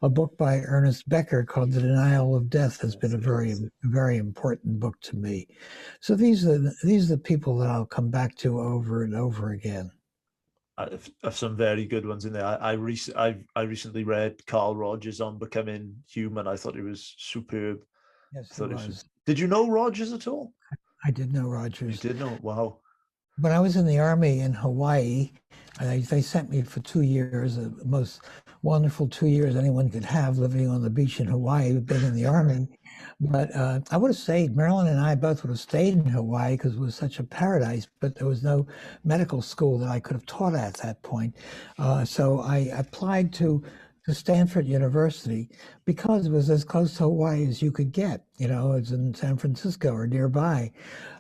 a book by Ernest Becker called The Denial of Death has been a very important book to me. So these are the people that I'll come back to over and over again. I've some very good ones in there. I recently read Carl Rogers on Becoming Human. I thought it was superb. Yes, I he thought it was. was. Did you know Rogers at all? I did know You Rogers. did know. Wow. When I was in the Army in Hawaii, they sent me for 2 years, the most wonderful 2 years anyone could have living on the beach in Hawaii, being in the Army. But I would have stayed. Marilyn and I both would have stayed in Hawaii because it was such a paradise, but there was no medical school that I could have taught at that point. So I applied to Stanford University because it was as close to Hawaii as you could get. You know, it's in San Francisco or nearby.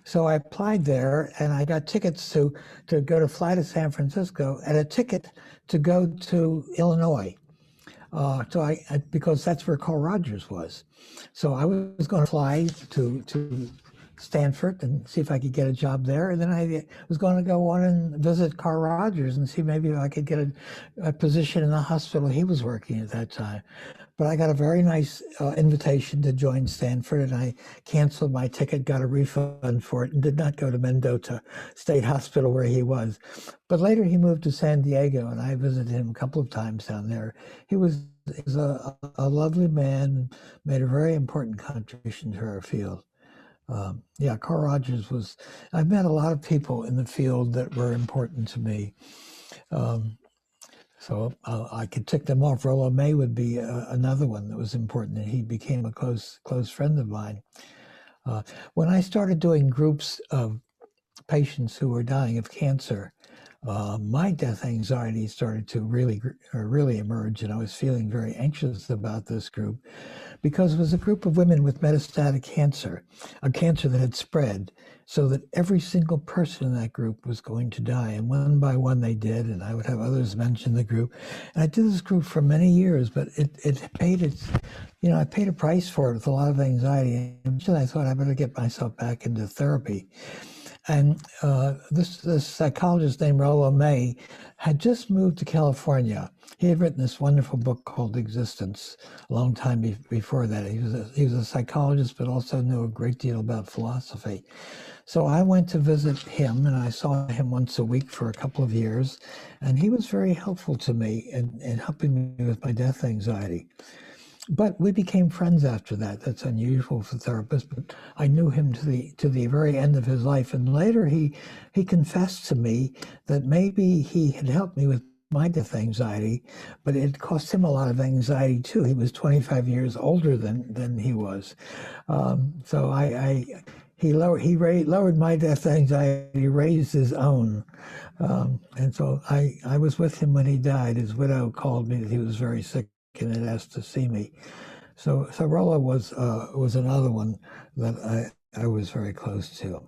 So I applied there and I got tickets to go to fly to San Francisco and a ticket to go to Illinois. Because that's where Carl Rogers was. So I was going to fly to Stanford and see if I could get a job there. And then I was going to go on and visit Carl Rogers and see maybe if I could get a position in the hospital he was working at that time. But I got a very nice invitation to join Stanford, and I canceled my ticket, got a refund for it, and did not go to Mendota State Hospital where he was. But later he moved to San Diego, and I visited him a couple of times down there. He was a lovely man, made a very important contribution to our field. Yeah, Carl Rogers was, I've met a lot of people in the field that were important to me. Um, so I could tick them off. Rollo May would be another one that was important, and he became a close friend of mine. When I started doing groups of patients who were dying of cancer, my death anxiety started to really emerge, and I was feeling very anxious about this group because it was a group of women with metastatic cancer, a cancer that had spread, so that every single person in that group was going to die. And one by one they did, and I would have others mention the group. And I did this group for many years, but it paid its, I paid a price for it with a lot of anxiety. And eventually I thought I better get myself back into therapy. And this psychologist named Rollo May had just moved to California. He had written this wonderful book called Existence a long time before that. He was a psychologist, but also knew a great deal about philosophy. So I went to visit him, and I saw him once a week for a couple of years, and he was very helpful to me in helping me with my death anxiety. But we became friends after that. That's unusual for therapists, but I knew him to the very end of his life. And later he confessed to me that maybe he had helped me with my death anxiety, but it cost him a lot of anxiety too. He was 25 years older than he was. So lowered my death anxiety, raised his own. And so I was with him when he died. His widow called me that he was very sick and had asked to see me. So Rollo was another one that I was very close to.